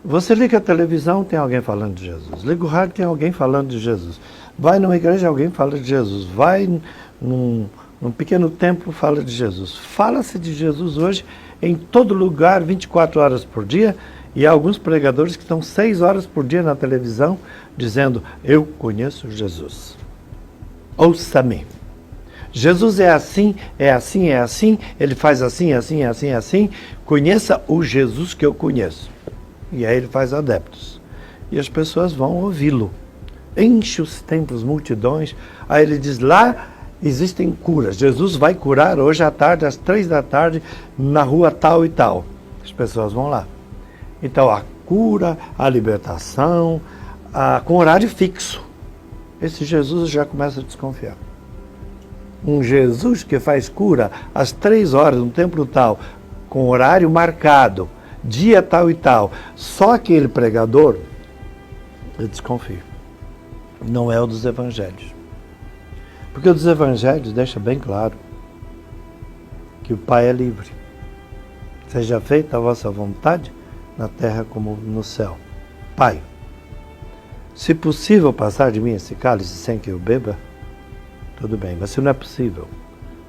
Você liga a televisão, tem alguém falando de Jesus. Liga o rádio, tem alguém falando de Jesus. Vai numa igreja, alguém fala de Jesus. Vai num pequeno templo, fala de Jesus. Fala-se de Jesus hoje em todo lugar, 24 horas por dia. E há alguns pregadores que estão 6 horas por dia na televisão dizendo, eu conheço Jesus. Ouça-me. Jesus é assim, é assim, é assim, ele faz assim, assim, assim, assim. Conheça o Jesus que eu conheço. E aí ele faz adeptos. E as pessoas vão ouvi-lo. Enche os templos, multidões. Aí ele diz, lá existem curas. Jesus vai curar hoje à tarde, às 3 da tarde, na rua tal e tal. As pessoas vão lá. Então a cura, a libertação, com horário fixo. Esse Jesus já começa a desconfiar. Um Jesus que faz cura às 3 horas, no templo tal, com horário marcado, dia tal e tal, só aquele pregador, eu desconfio. Não é o dos evangelhos. Porque o dos evangelhos deixa bem claro que o Pai é livre. Seja feita a vossa vontade, na terra como no céu. Pai, se possível passar de mim esse cálice sem que eu beba, tudo bem, mas se não é possível,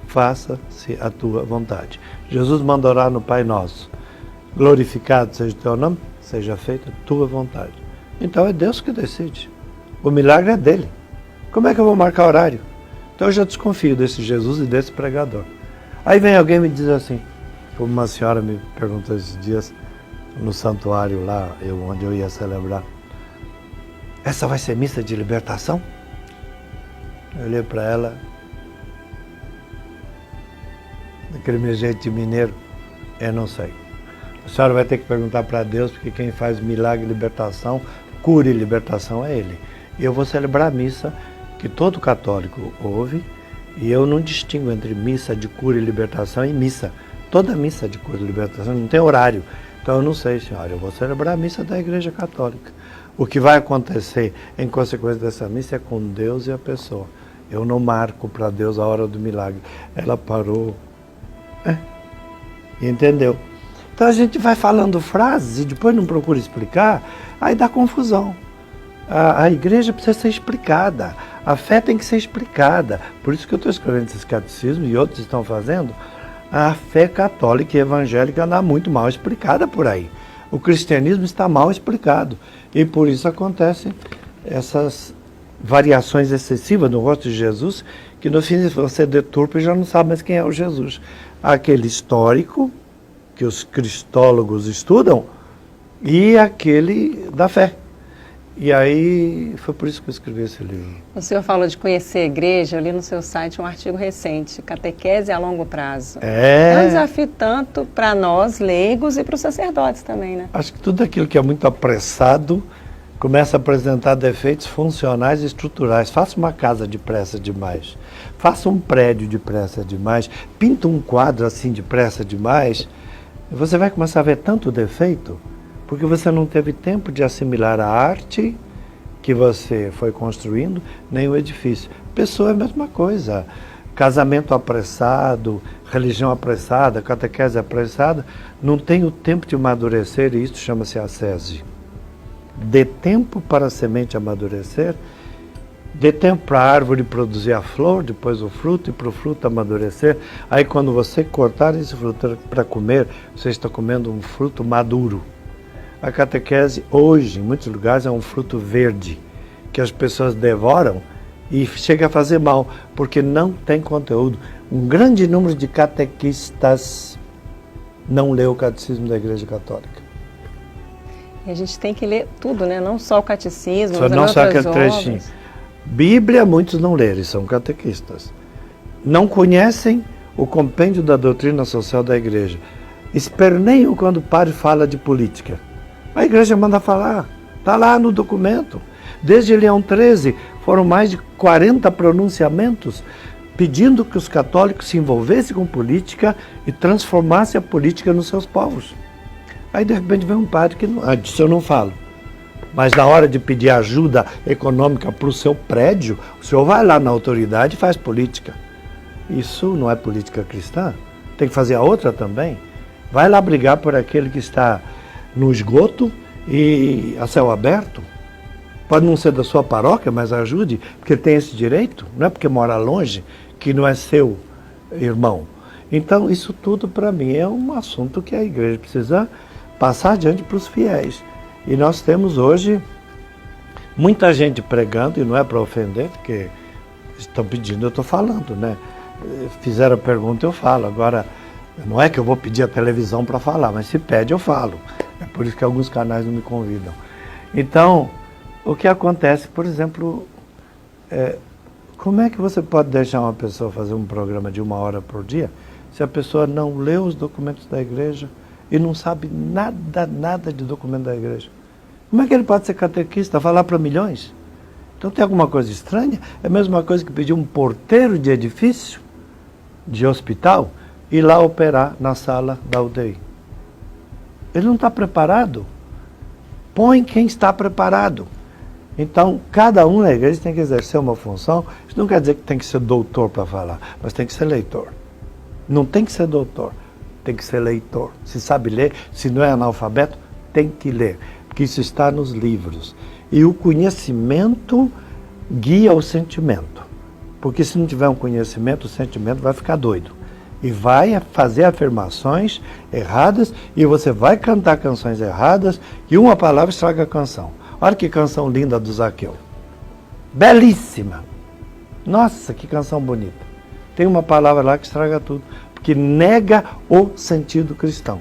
faça-se a tua vontade. Jesus manda orar no Pai Nosso. Glorificado seja o teu nome, seja feita a tua vontade. Então é Deus que decide. O milagre é dele. Como é que eu vou marcar horário? Então eu já desconfio desse Jesus e desse pregador. Aí vem alguém e me diz assim, como uma senhora me perguntou esses dias, no santuário lá, onde eu ia celebrar, essa vai ser missa de libertação? Eu olhei para ela, daquele meu jeito de mineiro, eu não sei. A senhora vai ter que perguntar para Deus, porque quem faz milagre e libertação, cura e libertação é Ele. E eu vou celebrar a missa que todo católico ouve, e eu não distingo entre missa de cura e libertação e missa. Toda missa de cura e libertação não tem horário. Então eu não sei, senhora, eu vou celebrar a missa da Igreja Católica. O que vai acontecer em consequência dessa missa é com Deus e a pessoa. Eu não marco para Deus a hora do milagre. Ela parou. Entendeu? Então a gente vai falando frases e depois não procura explicar, aí dá confusão. A igreja precisa ser explicada. A fé tem que ser explicada. Por isso que eu estou escrevendo esses catecismos e outros estão fazendo. A fé católica e evangélica anda muito mal explicada por aí. O cristianismo está mal explicado. E por isso acontecem essas variações excessivas no rosto de Jesus, que no fim você deturpa e já não sabe mais quem é o Jesus. Aquele histórico, que os cristólogos estudam, e aquele da fé. E aí, foi por isso que eu escrevi esse livro. O senhor falou de conhecer a igreja, eu li no seu site um artigo recente, Catequese a Longo Prazo. É um desafio tanto para nós, leigos, e para os sacerdotes também, né? Acho que tudo aquilo que é muito apressado começa a apresentar defeitos funcionais e estruturais. Faça uma casa depressa demais, faça um prédio depressa demais, pinta um quadro assim depressa demais, você vai começar a ver tanto defeito, porque você não teve tempo de assimilar a arte que você foi construindo, nem o edifício. Pessoa é a mesma coisa. Casamento apressado, religião apressada, catequese apressada, não tem o tempo de amadurecer, e isso chama-se ascese. Dê tempo para a semente amadurecer, dê tempo para a árvore produzir a flor, depois o fruto, e para o fruto amadurecer. Aí quando você cortar esse fruto para comer, você está comendo um fruto maduro. A catequese hoje, em muitos lugares, é um fruto verde, que as pessoas devoram e chega a fazer mal, porque não tem conteúdo. Um grande número de catequistas não lê o catecismo da Igreja Católica. E a gente tem que ler tudo, né? Não só o catecismo, mas não só aquele trechinho. Bíblia, muitos não leram, são catequistas. Não conhecem o compêndio da doutrina social da Igreja. Esperneiam quando o padre fala de política. A Igreja manda falar, está lá no documento. Desde Leão XIII foram mais de 40 pronunciamentos pedindo que os católicos se envolvessem com política e transformassem a política nos seus povos. Aí de repente vem um padre que disso eu não falo. Mas na hora de pedir ajuda econômica para o seu prédio, o senhor vai lá na autoridade e faz política. Isso não é política cristã? Tem que fazer a outra também? Vai lá brigar por aquele que está no esgoto e a céu aberto. Pode não ser da sua paróquia, mas ajude, porque tem esse direito. Não é porque mora longe que não é seu irmão. Então, isso tudo para mim é um assunto que a igreja precisa passar adiante para os fiéis. E nós temos hoje muita gente pregando, e não é para ofender, porque estão pedindo, eu estou falando, né? Fizeram a pergunta, eu falo. Agora, não é que eu vou pedir a televisão para falar, mas se pede, eu falo. É por isso que alguns canais não me convidam. Então, o que acontece, por exemplo, como é que você pode deixar uma pessoa fazer um programa de 1 hora por dia se a pessoa não lê os documentos da igreja e não sabe nada de documento da igreja? Como é que ele pode ser catequista, falar para milhões? Então tem alguma coisa estranha? É a mesma coisa que pedir um porteiro de edifício, de hospital, ir lá operar na sala da UTI. Ele não está preparado. Põe quem está preparado. Então, cada um na igreja tem que exercer uma função. Isso não quer dizer que tem que ser doutor para falar, mas tem que ser leitor. Não tem que ser doutor, tem que ser leitor. Se sabe ler, se não é analfabeto, tem que ler, porque isso está nos livros. E o conhecimento guia o sentimento, porque se não tiver um conhecimento, o sentimento vai ficar doido. E vai fazer afirmações erradas, e você vai cantar canções erradas, e uma palavra estraga a canção. Olha que canção linda do Zaqueu. Belíssima. Nossa, que canção bonita. Tem uma palavra lá que estraga tudo, porque nega o sentido cristão.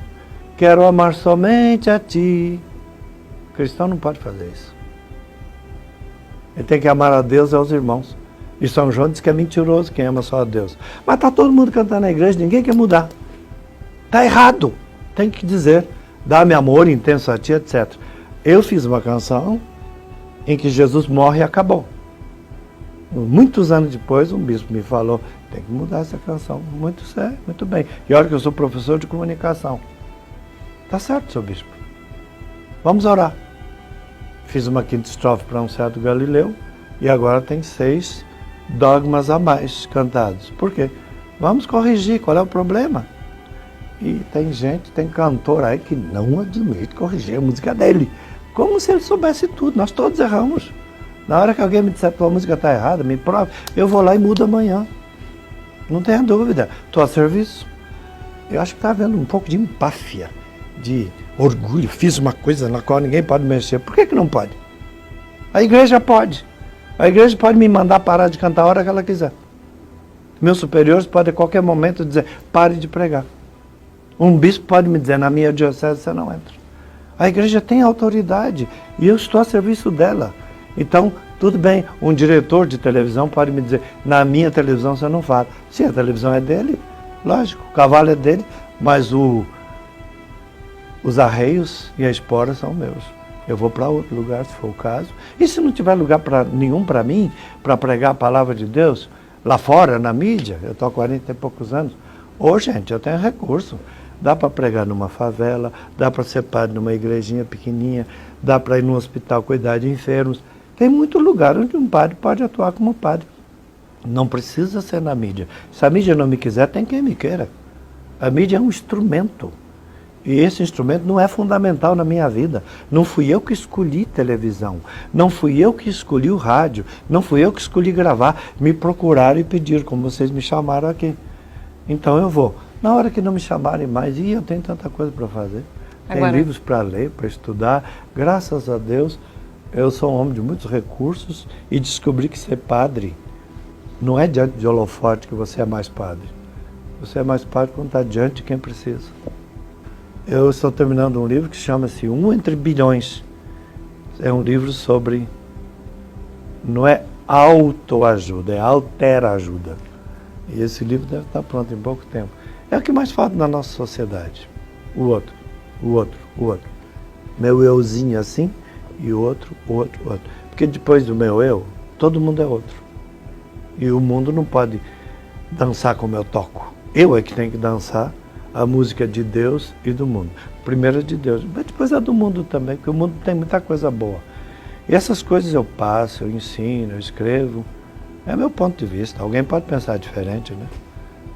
Quero amar somente a ti. O cristão não pode fazer isso. Ele tem que amar a Deus e aos irmãos. E São João diz que é mentiroso quem ama só a Deus. Mas está todo mundo cantando na igreja, ninguém quer mudar. Está errado. Tem que dizer, dá-me amor intenso a ti, etc. Eu fiz uma canção em que Jesus morre e acabou. Muitos anos depois, um bispo me falou, tem que mudar essa canção. Muito sério, muito bem. E olha que eu sou professor de comunicação. Tá certo, seu bispo. Vamos orar. Fiz uma quinta estrofe para um certo Galileu e agora tem 6 dogmas a mais cantados. Por quê? Vamos corrigir, qual é o problema? E tem gente, tem cantor aí que não admite corrigir a música dele. Como se ele soubesse tudo, nós todos erramos. Na hora que alguém me disser que a música está errada, me prova, eu vou lá e mudo amanhã. Não tenha dúvida, estou a serviço. Eu acho que está havendo um pouco de empáfia, de orgulho. Fiz uma coisa na qual ninguém pode mexer. Por que não pode? A igreja pode. A igreja pode me mandar parar de cantar a hora que ela quiser. Meus superiores podem a qualquer momento dizer, pare de pregar. Um bispo pode me dizer, na minha diocese você não entra. A igreja tem autoridade e eu estou a serviço dela. Então, tudo bem, um diretor de televisão pode me dizer, na minha televisão você não fala. Sim, a televisão é dele, lógico, o cavalo é dele, mas os arreios e a espora são meus. Eu vou para outro lugar, se for o caso. E se não tiver lugar nenhum para mim, para pregar a palavra de Deus, lá fora, na mídia, eu estou há 40 e poucos anos, gente, eu tenho recurso. Dá para pregar numa favela, dá para ser padre numa igrejinha pequenininha, dá para ir no hospital cuidar de enfermos. Tem muito lugar onde um padre pode atuar como padre. Não precisa ser na mídia. Se a mídia não me quiser, tem quem me queira. A mídia é um instrumento. E esse instrumento não é fundamental na minha vida. Não fui eu que escolhi televisão. Não fui eu que escolhi o rádio. Não fui eu que escolhi gravar. Me procuraram e pediram, como vocês me chamaram aqui. Então eu vou. Na hora que não me chamarem mais, eu tenho tanta coisa para fazer. Tem livros para ler, para estudar. Graças a Deus, eu sou um homem de muitos recursos e descobri que ser padre não é diante de holofote que você é mais padre. Você é mais padre quando está diante de quem precisa. Eu estou terminando um livro que chama-se Um Entre Bilhões. É um livro sobre, não é autoajuda, é alterajuda. E esse livro deve estar pronto em pouco tempo. É o que mais falta na nossa sociedade. O outro. Meu euzinho assim, e o outro. Porque depois do meu eu, todo mundo é outro. E o mundo não pode dançar como eu toco. Eu é que tenho que dançar a música de Deus e do mundo. Primeiro é de Deus, mas depois é do mundo também, porque o mundo tem muita coisa boa. E essas coisas eu passo, eu ensino, eu escrevo. É meu ponto de vista. Alguém pode pensar diferente, né?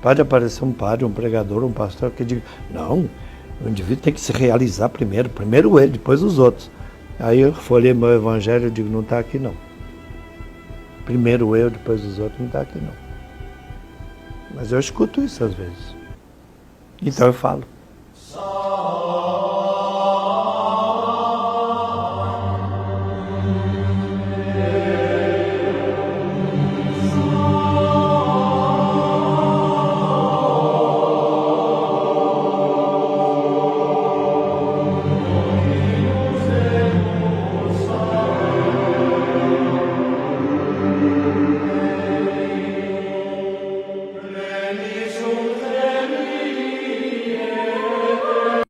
Pode aparecer um padre, um pregador, um pastor que diga, não, o indivíduo tem que se realizar primeiro ele, depois os outros. Aí eu folhei meu evangelho e digo, não está aqui não. Primeiro eu, depois os outros, não está aqui não. Mas eu escuto isso às vezes. Então eu falo.